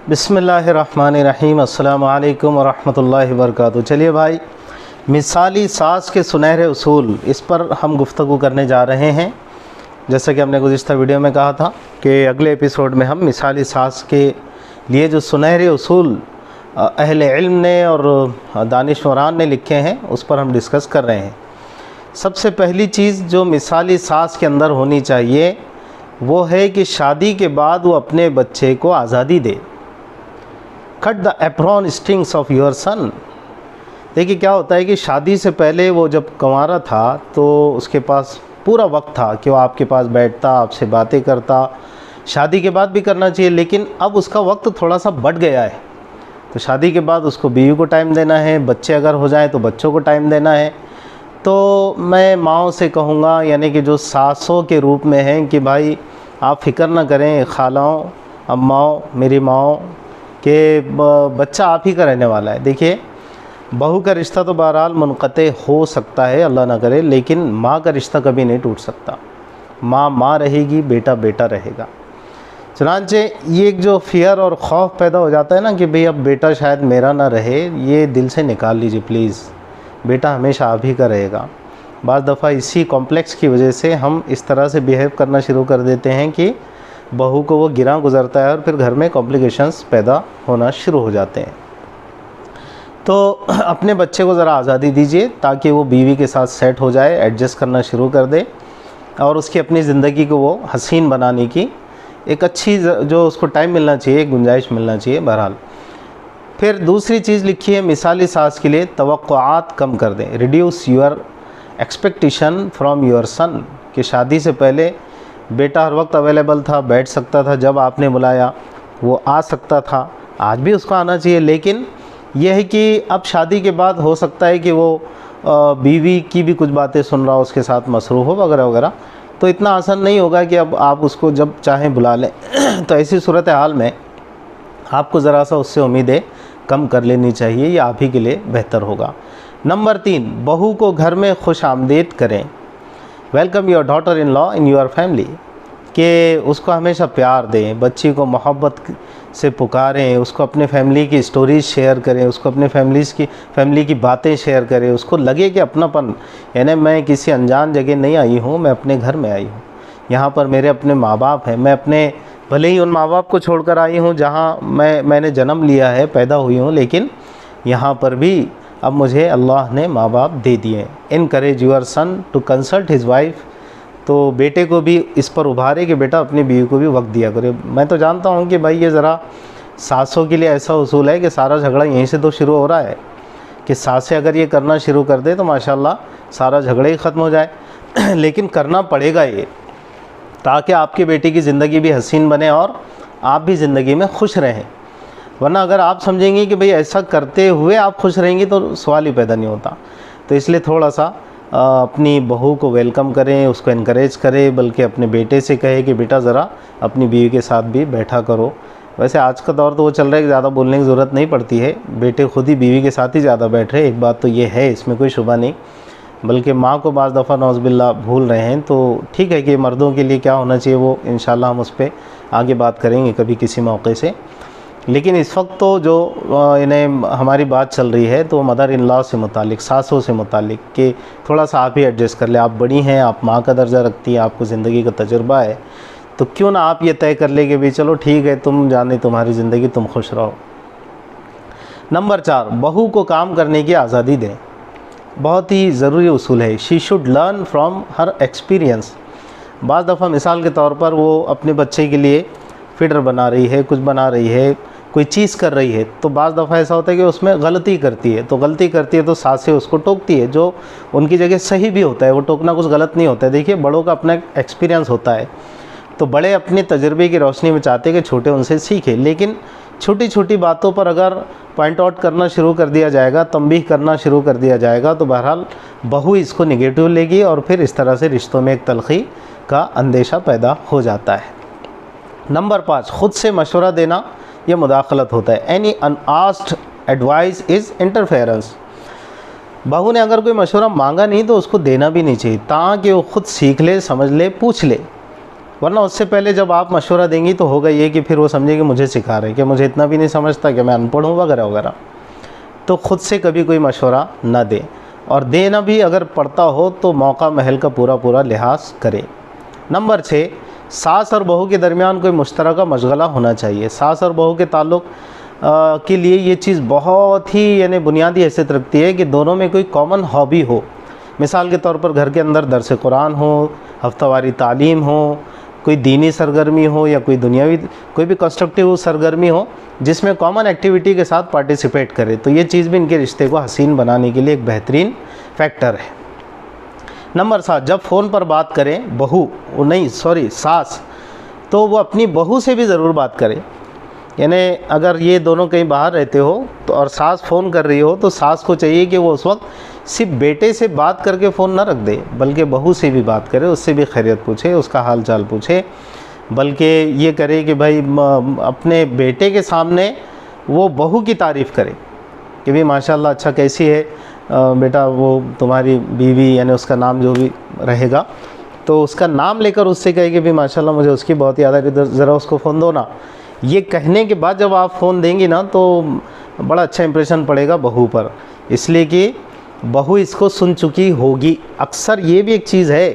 बिस्मिल्लाहिर्रहमानिर्रहीम, अस्सलामु अलैकुम वरहमतुल्लाहि वबरकातुहू। चलिए भाई, मिसाली सास के सुनहरे उसूल, इस पर हम गुफ्तगू करने जा रहे हैं। जैसा कि हमने गुज़िश्ता वीडियो में कहा था कि अगले एपिसोड में हम मिसाली सास के लिए जो सुनहरे उसूल अहले इल्म ने और दानिशवरान ने लिखे हैं, उस पर हम डिस्कस कर रहे हैं। सबसे पहली चीज़ जो मिसाली सास के अंदर होनी चाहिए वो है कि शादी के बाद वो अपने बच्चे को आज़ादी दे। Cut the apron strings of your son. देखिए क्या होता है कि शादी से पहले वो जब कंवारा था तो उसके पास पूरा वक्त था कि वो आपके पास बैठता, आपसे बातें करता। शादी के बाद भी करना चाहिए, लेकिन अब उसका वक्त थोड़ा सा बढ़ गया है। तो शादी के बाद उसको बीवी को टाइम देना है, बच्चे अगर हो जाएं तो बच्चों को टाइम देना है। तो मैं माँओं से कहूँगा, यानी कि जो सासों के रूप में हैं, कि भाई आप फ़िक्र ना करें, खालाओं, अम्माओं, मेरी माँओं, कि बच्चा आप ही का रहने वाला है। देखिए, बहू का रिश्ता तो बहरहाल मुनक़ते हो सकता है, अल्लाह ना करे, लेकिन माँ का रिश्ता कभी नहीं टूट सकता। माँ माँ रहेगी, बेटा बेटा रहेगा। चुनांचे ये एक जो फ़ियर और ख़ौफ पैदा हो जाता है ना कि भाई अब बेटा शायद मेरा ना रहे, ये दिल से निकाल लीजिए प्लीज़। बेटा हमेशा आप ही का रहेगा। बाज़ दफ़ा इसी कॉम्प्लेक्स की वजह से हम इस तरह से बिहेव करना शुरू कर देते हैं कि बहू को वो गिरा गुज़रता है और फिर घर में कॉम्प्लिकेशंस पैदा होना शुरू हो जाते हैं। तो अपने बच्चे को ज़रा आज़ादी दीजिए ताकि वो बीवी के साथ सेट हो जाए, एडजस्ट करना शुरू कर दे और उसकी अपनी ज़िंदगी को वो हसीन बनाने की एक अच्छी जो उसको टाइम मिलना चाहिए, गुंजाइश मिलना चाहिए बहरहाल। फिर दूसरी चीज़ लिखी है मिसाली सास के लिए, तवक्कुआत कम कर दें। Reduce your expectation from your son. कि शादी से पहले बेटा हर वक्त अवेलेबल था, बैठ सकता था, जब आपने बुलाया वो आ सकता था, आज भी उसको आना चाहिए। लेकिन यह है कि अब शादी के बाद हो सकता है कि वो बीवी की भी कुछ बातें सुन रहा हो, उसके साथ मसरूफ़ हो वगैरह वगैरह। तो इतना आसान नहीं होगा कि अब आप उसको जब चाहें बुला लें। तो ऐसी सूरत हाल में आपको ज़रा सा उससे उम्मीदें कम कर लेनी चाहिए, ये आप ही के लिए बेहतर होगा। नंबर 3, बहू को घर में खुश आमदीद करें। Welcome your daughter in law in your family. कि उसको हमेशा प्यार दें, बच्ची को मोहब्बत से पुकारें, उसको अपने फैमिली की स्टोरीज शेयर करें, उसको अपने फैमिली की बातें शेयर करें। उसको लगे कि अपनापन, यानी मैं किसी अनजान जगह नहीं आई हूँ, मैं अपने घर में आई हूँ, यहाँ पर मेरे अपने माँ बाप हैं। मैं अपने भले ही उन माँ बाप को छोड़कर आई हूँ जहाँ मैंने जन्म लिया है, पैदा हुई हूँ, लेकिन यहाँ पर भी अब मुझे अल्लाह ने माँ बाप दे दिए। Encourage your son to consult his wife. तो बेटे को भी इस पर उभारे कि बेटा अपनी बीवी को भी वक्त दिया करे। मैं तो जानता हूँ कि भाई ये ज़रा सासों के लिए ऐसा उसूल है कि सारा झगड़ा यहीं से तो शुरू हो रहा है कि सासें अगर ये करना शुरू कर दे तो माशाल्लाह सारा झगड़ा ही ख़त्म हो जाए। लेकिन करना पड़ेगा ये, ताकि आपके बेटे की ज़िंदगी भी हसीन बने और आप भी ज़िंदगी में खुश रहें। वरना अगर आप समझेंगे कि भाई ऐसा करते हुए आप खुश रहेंगी तो सवाल ही पैदा नहीं होता। तो इसलिए थोड़ा सा अपनी बहू को वेलकम करें, उसको इनकरेज करें, बल्कि अपने बेटे से कहे कि बेटा ज़रा अपनी बीवी के साथ भी बैठा करो। वैसे आज का दौर तो वो चल रहा है कि ज़्यादा बोलने की ज़रूरत नहीं पड़ती है, बेटे खुद ही बीवी के साथ ही ज़्यादा बैठ रहे। एक बात तो ये है, इसमें कोई शुबा नहीं। बल्कि माँ को बाज़ दफ़ा नौज़बिल्ला भूल रहे हैं। तो ठीक है कि मर्दों के लिए क्या होना चाहिए वो इंशाल्लाह हम उस पर आगे बात करेंगे कभी किसी मौके से। लेकिन इस वक्त तो जो इन्हें हमारी बात चल रही है तो मदर इन लॉ से मुतालिक, सासों से मुतालिक, कि थोड़ा सा आप ही एडजस्ट कर ले। आप बड़ी हैं, आप माँ का दर्जा रखती हैं, आपको ज़िंदगी का तजुर्बा है, तो क्यों ना आप ये तय कर ले कि भाई चलो ठीक है, तुम जाने तुम्हारी ज़िंदगी, तुम खुश रहो। नंबर 4, बहू को काम करने की आज़ादी दें। बहुत ही ज़रूरी उसूल है। She should learn from her experience. बाज़ दफ़ा मिसाल के तौर पर वो अपने बच्चे के लिए फ़िटर बना रही है, कुछ बना रही है, कोई चीज़ कर रही है, तो बाज़ दफ़ा ऐसा होता है कि उसमें गलती करती है। तो गलती करती है तो सासें उसको टोकती है, जो उनकी जगह सही भी होता है। वो टोकना कुछ गलत नहीं होता है। देखिए, बड़ों का अपना एक्सपीरियंस होता है, तो बड़े अपने तजुर्बे की रोशनी में चाहते हैं कि छोटे उनसे सीखें। लेकिन छोटी छोटी बातों पर अगर पॉइंट आउट करना शुरू कर दिया जाएगा, तंबीह करना शुरू कर दिया जाएगा, तो बहरहाल बहू इसको नेगेटिव लेगी और फिर इस तरह से रिश्तों में एक तलखी का अंदेशा पैदा हो जाता है। नंबर 5, ख़ुद से मशवरा देना यह मुदाखलत होता है। Any unasked advice is interference. बहू ने अगर कोई मशवरा मांगा नहीं तो उसको देना भी नहीं चाहिए, ताकि वो ख़ुद सीख ले, समझ ले, पूछ ले। वरना उससे पहले जब आप मशवरा देंगी तो होगा ये कि फिर वो समझेगी मुझे सिखा रहे हैं, कि मुझे इतना भी नहीं समझता, कि मैं अनपढ़ हूँ वगैरह वगैरह। तो ख़ुद से कभी कोई मशवरा ना दे, और देना भी अगर पड़ता हो तो मौका महल का पूरा पूरा लिहाज करे। नंबर 6, सास और बहू के दरमियान कोई मुश्तरका मशगला होना चाहिए। सास और बहू के ताल्लुक़ के लिए ये चीज़ बहुत ही यानी बुनियादी हैसियत रखती है कि दोनों में कोई कॉमन हॉबी हो। मिसाल के तौर पर घर के अंदर दर्स कुरान हो, हफ्तावारी तालीम हो, कोई दीनी सरगर्मी हो, या कोई दुनियावी कोई भी कंस्ट्रक्टिव सरगर्मी हो जिसमें कॉमन एक्टिविटी के साथ पार्टिसिपेट करे, तो ये चीज़ भी इनके रिश्ते को हसीन बनाने के लिए एक बेहतरीन फैक्टर है। नंबर 7, जब फ़ोन पर बात करें सास, तो वो अपनी बहू से भी ज़रूर बात करें। यानी अगर ये दोनों कहीं बाहर रहते हो तो और सास फ़ोन कर रही हो तो सास को चाहिए कि वो उस वक्त सिर्फ बेटे से बात करके फ़ोन ना रख दे, बल्कि बहू से भी बात करे, उससे भी खैरियत पूछे, उसका हाल चाल पूछे, बल्कि ये करे कि भाई अपने बेटे के सामने वो बहू की तारीफ़ करे कि भाई माशाल्लाह अच्छा कैसी है बेटा वो तुम्हारी बीवी, यानी उसका नाम जो भी रहेगा तो उसका नाम लेकर उससे कहे कि भाई माशाल्लाह मुझे उसकी बहुत याद आ रही, ज़रा उसको फ़ोन दो ना। ये कहने के बाद जब आप फ़ोन देंगी ना तो बड़ा अच्छा इंप्रेशन पड़ेगा बहू पर, इसलिए कि बहू इसको सुन चुकी होगी। अक्सर ये भी एक चीज़ है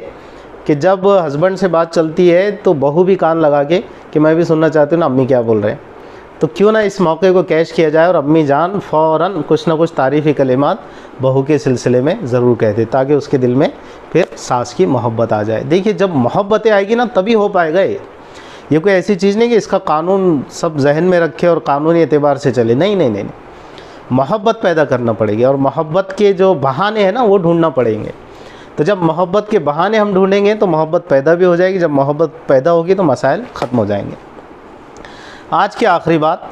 कि जब हस्बैंड से बात चलती है तो बहू भी कान लगा के कि मैं भी सुनना चाहती हूँ ना अम्मी क्या बोल रहे हैं, तो क्यों ना इस मौके को कैश किया जाए और अम्मी जान फ़ौरन कुछ ना कुछ तारीफ़ी कलिमात बहू के सिलसिले में ज़रूर कह दे, ताकि उसके दिल में फिर सास की मोहब्बत आ जाए। देखिए जब मोहब्बतें आएगी ना तभी हो पाएगा ये कोई ऐसी चीज़ नहीं कि इसका कानून सब जहन में रखे और कानूनी एतबार से चले, नहीं, मोहब्बत पैदा करना पड़ेगी, और मोहब्बत के जो बहाने हैं ना वो ढूंढना पड़ेंगे। तो जब मोहब्बत के बहाने हम ढूंढेंगे तो मोहब्बत पैदा भी हो जाएगी, जब मोहब्बत पैदा होगी तो मसाइल ख़त्म हो जाएंगे। आज की आखिरी बात,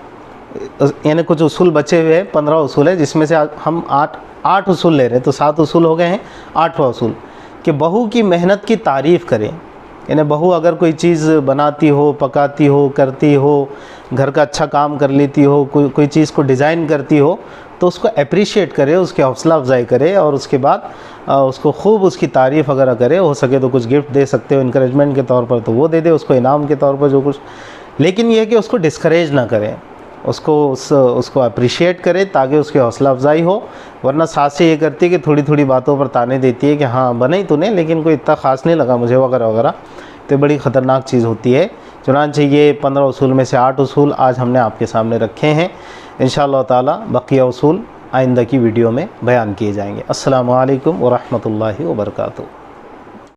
यानी कुछ उसूल बचे हुए हैं, 15 उसूल है, जिसमें से हम 8 उसूल ले रहे हैं, तो 7 उसूल हो गए हैं। 8वां उसूल कि बहू की मेहनत की तारीफ़ करें। यानी बहू अगर कोई चीज़ बनाती हो, पकाती हो, करती हो, घर का अच्छा काम कर लेती हो, कोई चीज़ को डिज़ाइन करती हो, तो उसको अप्रिशिएट करे, उसकी हौसला अफजाई करे, और उसके बाद उसको खूब उसकी तारीफ़ वगैरह करे। हो सके तो कुछ गिफ्ट दे सकते हो इनकरेजमेंट के तौर पर, तो वो दे दे उसको इनाम के तौर पर जो कुछ, लेकिन यह है कि उसको डिस्करेज ना करें, उसको अप्रिशिएट करे ताकि उसकी हौसला अफजाई हो। वरना सासें ये करती है कि थोड़ी थोड़ी बातों पर ताने देती है कि हाँ बने तूने, लेकिन कोई इतना ख़ास नहीं लगा मुझे वगैरह वगैरह, तो बड़ी ख़तरनाक चीज़ होती है। चुनांचे ये 15 उसूल में से 8 उसूल आज हमने आपके सामने रखे हैं। इंशाअल्लाह ताला बकिया उसूल आइंदा की वीडियो में बयान किए जाएंगे। अस्सलामु अलैकुम व रहमतुल्लाहि व बरकातुहू।